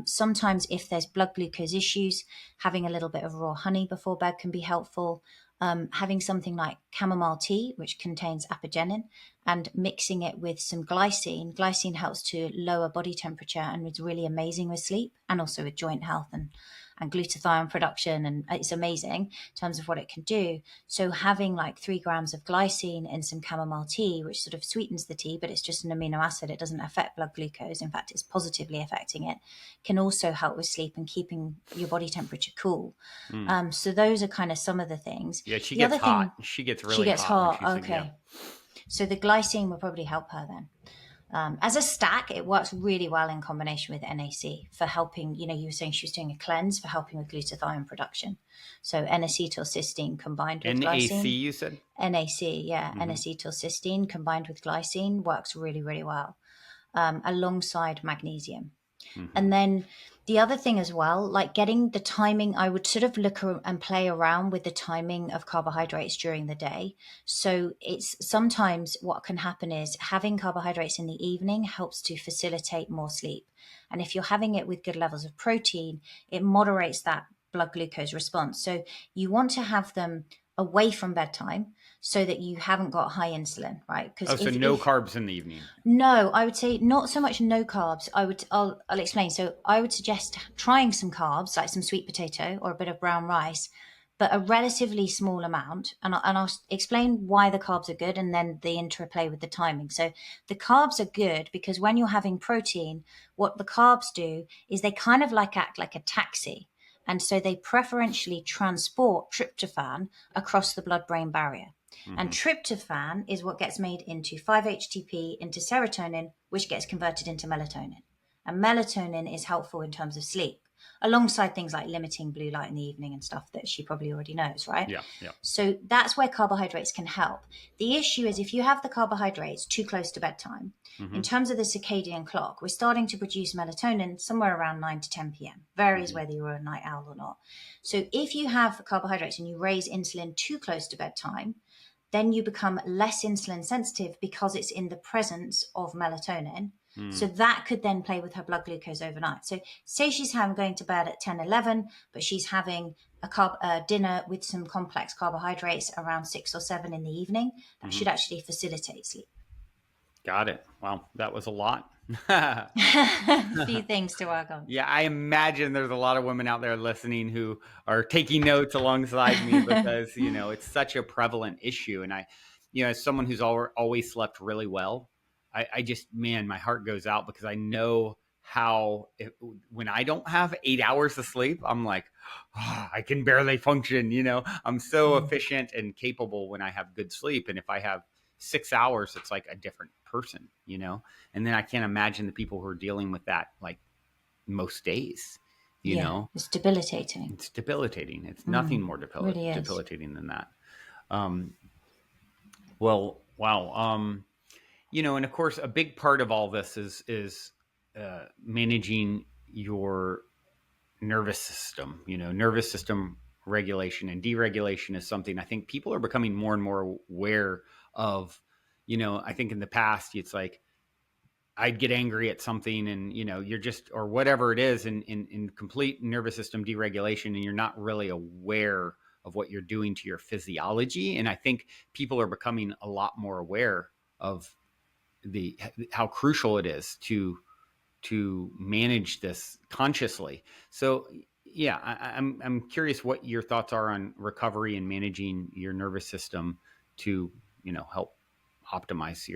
Sometimes if there's blood glucose issues, having a little bit of raw honey before bed can be helpful. Having something like chamomile tea, which contains apigenin, and mixing it with some glycine. Glycine helps to lower body temperature and is really amazing with sleep and also with joint health and glutathione production, and it's amazing in terms of what it can do. So having like 3 grams of glycine in some chamomile tea, which sort of sweetens the tea, but it's just an amino acid, it doesn't affect blood glucose, in fact it's positively affecting it, can also help with sleep and keeping your body temperature cool. So those are kind of some of the things. Yeah, she The gets other hot. thing, She gets she really gets hot when hot. she's like, yeah. Okay. So the glycine will probably help her then. As a stack, it works really well in combination with NAC for helping, you were saying she was doing a cleanse for helping with glutathione production. So N-acetylcysteine combined with NAC, glycine. you said? NAC, yeah, N-acetylcysteine combined with glycine works really, really well, alongside magnesium. And then the other thing as well, like getting the timing, I would sort of look and play around with the timing of carbohydrates during the day. So it's sometimes what can happen is having carbohydrates in the evening helps to facilitate more sleep. And if you're having it with good levels of protein, it moderates that blood glucose response. So you want to have them away from bedtime so that you haven't got high insulin, right? Because Oh, so no carbs in the evening. no, I would say not so much no carbs. I'll explain. So I would suggest trying some carbs, like some sweet potato or a bit of brown rice, but a relatively small amount. And I'll explain why the carbs are good and then the interplay with the timing. So the carbs are good because when you're having protein, what the carbs do is they kind of act like a taxi. And so they preferentially transport tryptophan across the blood-brain barrier. And tryptophan is what gets made into 5-HTP into serotonin, which gets converted into melatonin. And melatonin is helpful in terms of sleep, alongside things like limiting blue light in the evening and stuff that she probably already knows, right? Yeah, yeah. So that's where carbohydrates can help. The issue is if you have the carbohydrates too close to bedtime, in terms of the circadian clock, we're starting to produce melatonin somewhere around 9 to 10 p.m. Varies whether you're a night owl or not. So if you have carbohydrates and you raise insulin too close to bedtime, then you become less insulin sensitive because it's in the presence of melatonin. So that could then play with her blood glucose overnight. So say she's going to bed at 10, 11, but she's having a dinner with some complex carbohydrates around 6 or 7 in the evening. That should actually facilitate sleep. Got it. Wow, that was a lot. A few things to work on. Yeah, I imagine there's a lot of women out there listening who are taking notes alongside me because, it's such a prevalent issue. And as someone who's always slept really well, I just, man, my heart goes out because I know how when I don't have 8 hours of sleep, I'm like, I can barely function. I'm so efficient and capable when I have good sleep. And if I have 6 hours, it's like a different person, and then I can't imagine the people who are dealing with that, like most days, It's debilitating. It's debilitating. It's nothing more Really is. debilitating than that. Well, wow. And of course, a big part of all this is managing your nervous system. Nervous system regulation and deregulation is something I think people are becoming more and more aware of. I think in the past, it's like I'd get angry at something and, you're just, or whatever it is in complete nervous system deregulation, and you're not really aware of what you're doing to your physiology. And I think people are becoming a lot more aware of how crucial it is to manage this consciously. So yeah, I'm curious what your thoughts are on recovery and managing your nervous system to, help optimize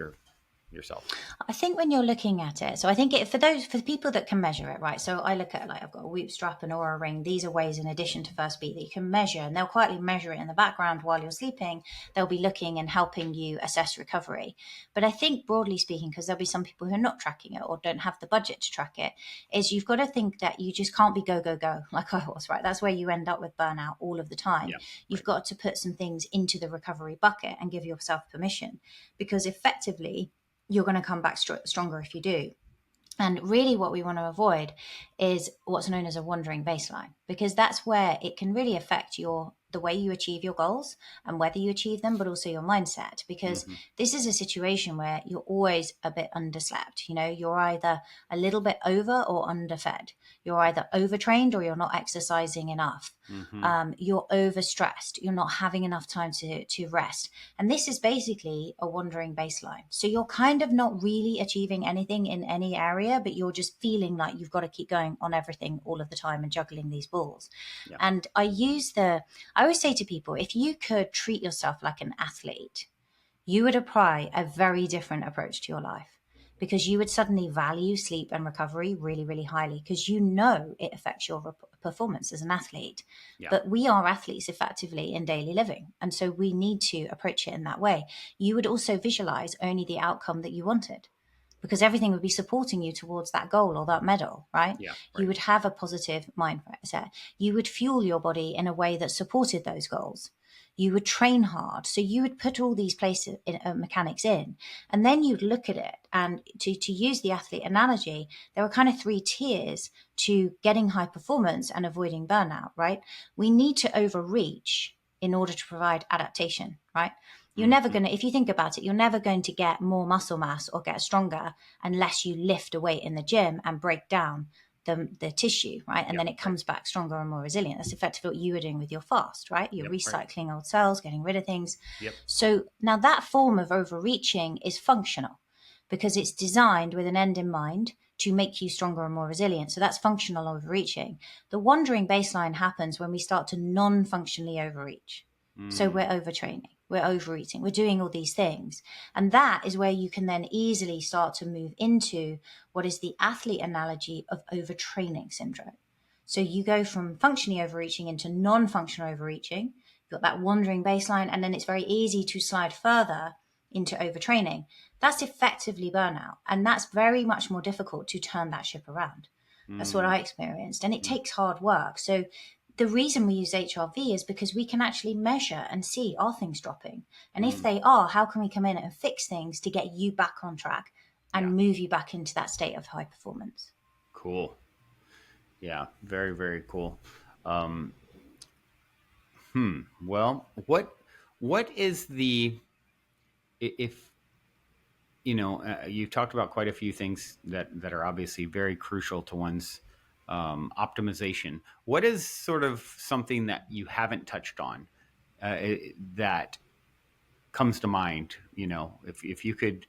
yourself. I think when you're looking at it, so I think for the people that can measure it, right? So I look at I've got a Whoop strap and Aura ring. These are ways in addition to First Beat that you can measure, and they'll quietly measure it in the background while you're sleeping. They'll be looking and helping you assess recovery. But I think broadly speaking, because there'll be some people who are not tracking it or don't have the budget to track it, is you've got to think that you just can't be go, go, go like I was, right? That's where you end up with burnout all of the time. Yeah, you've got to put some things into the recovery bucket and give yourself permission, because effectively, you're going to come back stronger if you do. And really what we want to avoid is what's known as a wandering baseline, because that's where it can really affect your the way you achieve your goals and whether you achieve them, but also your mindset, because Mm-hmm. this is a situation where you're always a bit underslept. You're either a little bit over or underfed. You're either overtrained or you're not exercising enough. Mm-hmm. You're overstressed. You're not having enough time to rest. And this is basically a wandering baseline. So you're kind of not really achieving anything in any area, but you're just feeling like you've got to keep going on everything all of the time and juggling these balls. Yeah. And I always say to people, if you could treat yourself like an athlete, you would apply a very different approach to your life, because you would suddenly value sleep and recovery really, really highly, because it affects your performance as an athlete. Yeah. But we are athletes effectively in daily living. And so we need to approach it in that way. You would also visualize only the outcome that you wanted, because everything would be supporting you towards that goal or that medal, right? Yeah. You Right. would have a positive mindset. You would fuel your body in a way that supported those goals. You would train hard. So you would put all these places mechanics in, and then you'd look at it. And to use the athlete analogy, there are kind of 3 tiers to getting high performance and avoiding burnout, right? We need to overreach in order to provide adaptation, right? You're never Mm-hmm. going to, if you think about it, you're never going to get more muscle mass or get stronger unless you lift a weight in the gym and break down the tissue, right? And Yeah. then it comes back stronger and more resilient. That's effectively what you were doing with your fast, right? You're Yep. Right. recycling old cells, getting rid of things. Yep. So now that form of overreaching is functional because it's designed with an end in mind to make you stronger and more resilient. So that's functional overreaching. The wandering baseline happens when we start to non-functionally overreach. So we're overtraining, we're overeating, we're doing all these things. And that is where you can then easily start to move into what is the athlete analogy of overtraining syndrome. So you go from functionally overreaching into non-functional overreaching. You've got that wandering baseline, and then it's very easy to slide further into overtraining. That's effectively burnout. And that's very much more difficult to turn that ship around. That's what Mm-hmm. I experienced. And it takes hard work. So the reason we use HRV is because we can actually measure and see, are things dropping? And if they are, how can we come in and fix things to get you back on track Yeah. and move you back into that state of high performance? Cool. Yeah. Very, very cool. Um, Well, what is if you've talked about quite a few things that are obviously very crucial to one's optimization. What is sort of something that you haven't touched on that comes to mind? If you could,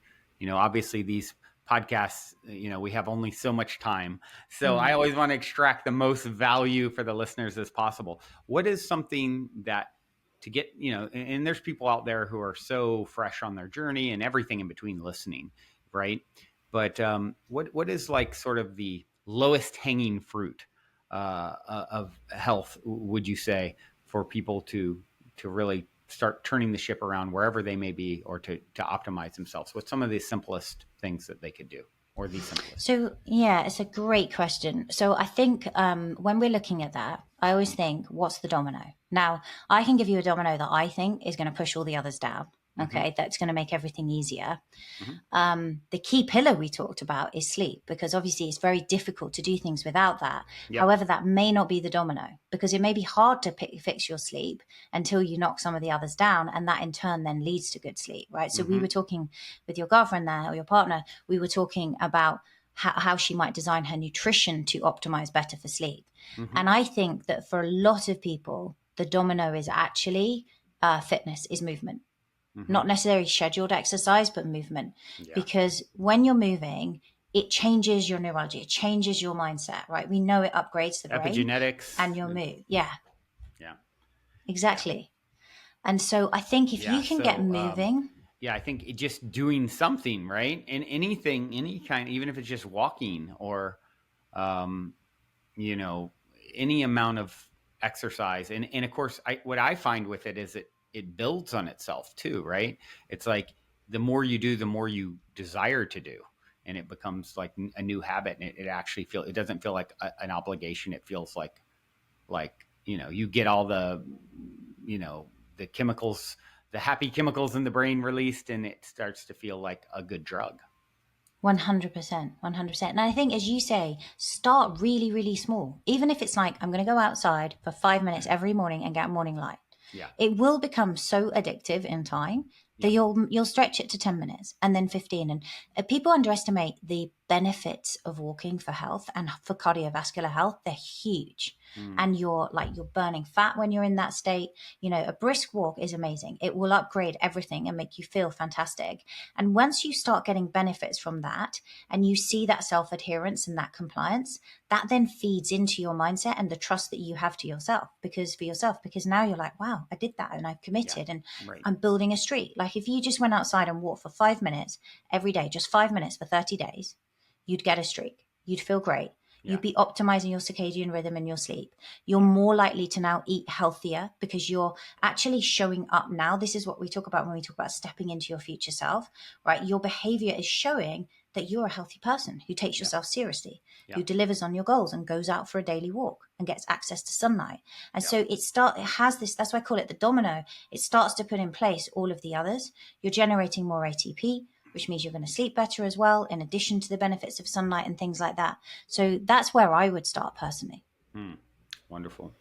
obviously these podcasts, we have only so much time, so I always want to extract the most value for the listeners as possible. What is something that to get, and there's people out there who are so fresh on their journey and everything in between listening, right? But what is like sort of the lowest hanging fruit of health, would you say, for people to really start turning the ship around wherever they may be, or to optimize themselves? What's some of the simplest things that they could do, or the simplest? So, yeah, it's a great question. So, I think when we're looking at that, I always think, what's the domino? Now, I can give you a domino that I think is going to push all the others down. Okay, that's going to make everything easier. The key pillar we talked about is sleep, because obviously it's very difficult to do things without that. Yep. However, that may not be the domino, because it may be hard to fix your sleep until you knock some of the others down. And that in turn then leads to good sleep, right? So we were talking with your girlfriend there, or your partner, we were talking about how she might design her nutrition to optimize better for sleep. And I think that for a lot of people, the domino is actually fitness, is movement. Not necessarily scheduled exercise, but movement. Yeah. Because when you're moving, it changes your neurology, it changes your mindset, right? We know it upgrades the brain Epigenetics and your mood. Yeah, Yeah. exactly. And so I think if Yeah. you can get moving, I think just doing something, right? And anything, any kind, even if it's just walking or, um, any amount of exercise. And of course, what I find with it is it builds on itself too, right? It's like the more you do, the more you desire to do. And it becomes like a new habit. And it actually it doesn't feel like an obligation. It feels like, you get all the chemicals, the happy chemicals in the brain released, and it starts to feel like a good drug. 100%, 100%. And I think, as you say, start really, really small. Even if it's like, I'm going to go outside for 5 minutes every morning and get morning light. Yeah. It will become so addictive in time that Yeah. you'll stretch it to 10 minutes and then 15. And people underestimate the benefits of walking for health and for cardiovascular health. They're huge. Mm. And you're burning fat when you're in that state. A brisk walk is amazing. It will upgrade everything and make you feel fantastic. And once you start getting benefits from that and you see that self-adherence and that compliance, that then feeds into your mindset and the trust that you have to yourself, because now you're like, wow, I did that and I've committed and Right. I'm building a streak. Like if you just went outside and walked for 5 minutes every day, just 5 minutes for 30 days, you'd get a streak. You'd feel great. Yeah. You'd be optimizing your circadian rhythm in your sleep. You're more likely to now eat healthier because you're actually showing up now. This is what we talk about when we talk about stepping into your future self, right? Your behavior is showing that you're a healthy person who takes yourself seriously, who delivers on your goals and goes out for a daily walk and gets access to sunlight. And so it has this, that's why I call it the domino. It starts to put in place all of the others. You're generating more ATP, which means you're going to sleep better as well, in addition to the benefits of sunlight and things like that. So that's where I would start personally. Wonderful.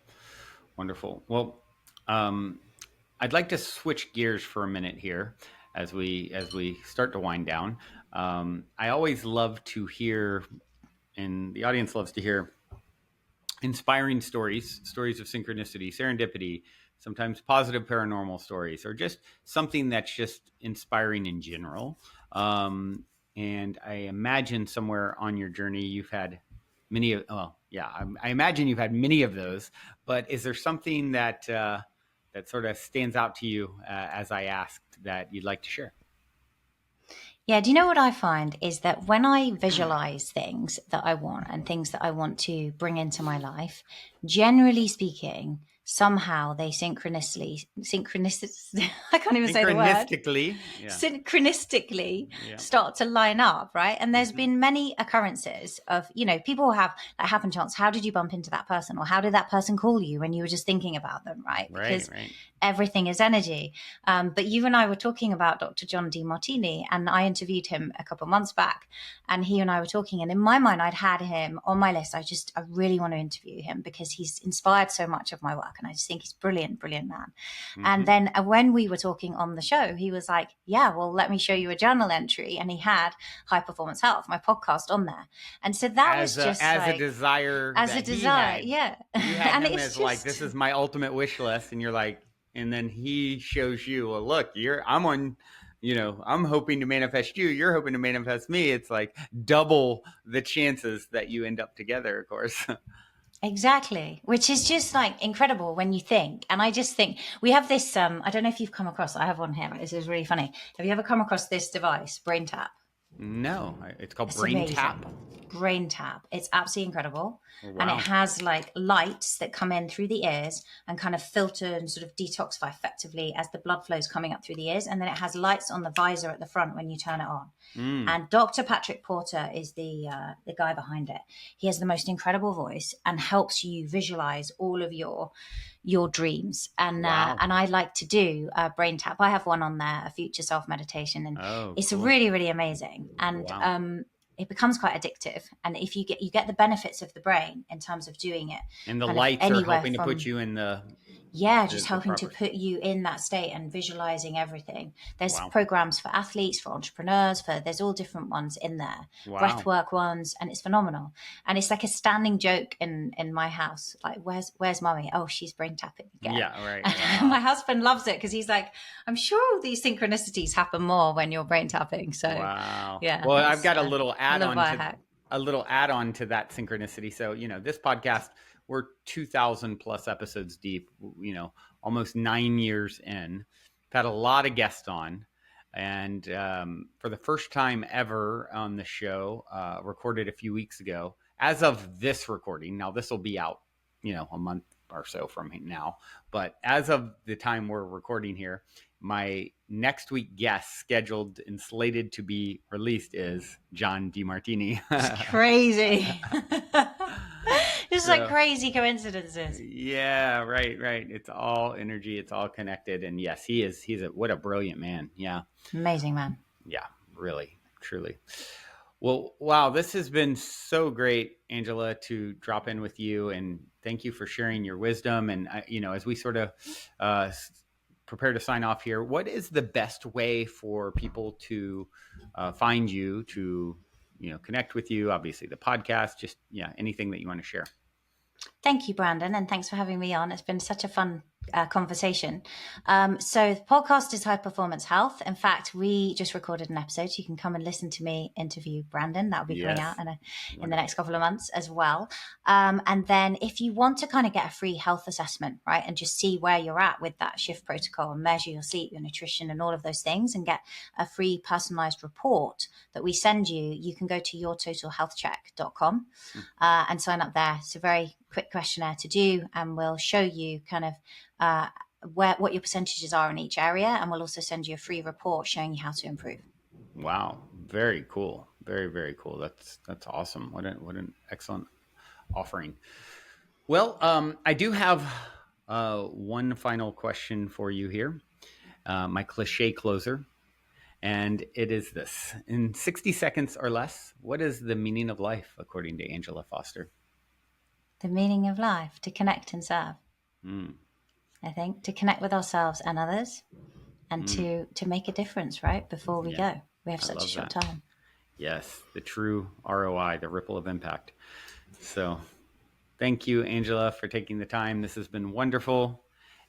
Wonderful. Well, I'd like to switch gears for a minute here as we start to wind down. I always love to hear, and the audience loves to hear, inspiring stories of synchronicity, serendipity, sometimes positive paranormal stories, or just something that's just inspiring in general. And I imagine somewhere on your journey you've had many of, I imagine you've had many of those. But is there something that that sort of stands out to you as I asked that you'd like to share? Yeah, do you know what I find is that when I visualize things that I want and things that I want to bring into my life, generally speaking, somehow they I can't even say the word. Synchronistically start to line up, right? And there's been many occurrences of, people have like happen chance. How did you bump into that person? Or how did that person call you when you were just thinking about them, right? Because everything is energy. But you and I were talking about Dr. John Demartini, and I interviewed him a couple of months back, and he and I were talking, and in my mind, I'd had him on my list. I really want to interview him because he's inspired so much of my work, and I just think he's brilliant man. And then when we were talking on the show, he was like, yeah, well, let me show you a journal entry. And he had High Performance Health, my podcast, on there. And so that was just a desire. Yeah. You had and him it's as just like, this is my ultimate wish list. And you're like, and then he shows you, well, look, I'm on, I'm hoping to manifest you. You're hoping to manifest me. It's like double the chances that you end up together, of course. Exactly, which is just like incredible when you think. And I just think we have this, I don't know if you've come across, I have one here. This is really funny. Have you ever come across this device, Brain Tap? No, it's called Brain Tap. Brain Tap. It's absolutely incredible. Wow. And it has like lights that come in through the ears and kind of filter and sort of detoxify effectively as the blood flow is coming up through the ears. And then it has lights on the visor at the front when you turn it on. And Dr. Patrick Porter is the guy behind it. He has the most incredible voice and helps you visualize all of your dreams. And and I like to do a Brain Tap. I have one on there, a future self meditation, and it's really, really amazing. And it becomes quite addictive. And if you get the benefits of the brain in terms of doing it, and the lights are helping to put you in the just helping to put you in that state and visualizing everything. There's programs for athletes, for entrepreneurs, there's all different ones in there, breathwork ones, and it's phenomenal. And it's like a standing joke in my house, like, where's mommy? Oh, she's brain tapping again. Yeah, right. My husband loves it because he's like, I'm sure these synchronicities happen more when you're brain tapping. So yeah. Well, I've got a little add-on to that synchronicity. So, this podcast, we're 2,000 plus episodes deep, almost 9 years in. I've had a lot of guests on. And for the first time ever on the show, recorded a few weeks ago, as of this recording, now this will be out, a month or so from now. But as of the time we're recording here, my next week guest scheduled and slated to be released is John Demartini. It's crazy. Just like crazy coincidences. Yeah, right. It's all energy. It's all connected. And yes, what a brilliant man. Yeah. Amazing man. Yeah, really, truly. Well, wow, this has been so great, Angela, to drop in with you, and thank you for sharing your wisdom. And as we sort of prepare to sign off here, what is the best way for people to find you, to connect with you? Obviously, the podcast, just anything that you want to share. Thank you, Brandon, and thanks for having me on. It's been such a fun conversation. So the podcast is High Performance Health. In fact, we just recorded an episode, so you can come and listen to me interview Brandon. That will be coming out in the next couple of months as well. And then if you want to kind of get a free health assessment, right, and just see where you're at with that shift protocol and measure your sleep, your nutrition, and all of those things, and get a free personalized report that we send you, you can go to yourtotalhealthcheck.com and sign up there. It's a very quick questionnaire to do, and we'll show you kind of what your percentages are in each area, and we'll also send you a free report showing you how to improve. Wow, very cool, very, very cool. That's awesome. What an excellent offering. Well, I do have one final question for you here, my cliche closer, and it is this: in 60 seconds or less, what is the meaning of life according to Angela Foster? The meaning of life, to connect and serve. I think to connect with ourselves and others, and to make a difference, right, before we go. We have such a short time. Yes, the true ROI, the ripple of impact. So thank you, Angela, for taking the time. This has been wonderful.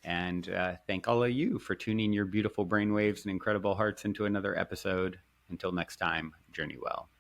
And thank all of you for tuning your beautiful brainwaves and incredible hearts into another episode. Until next time, journey well.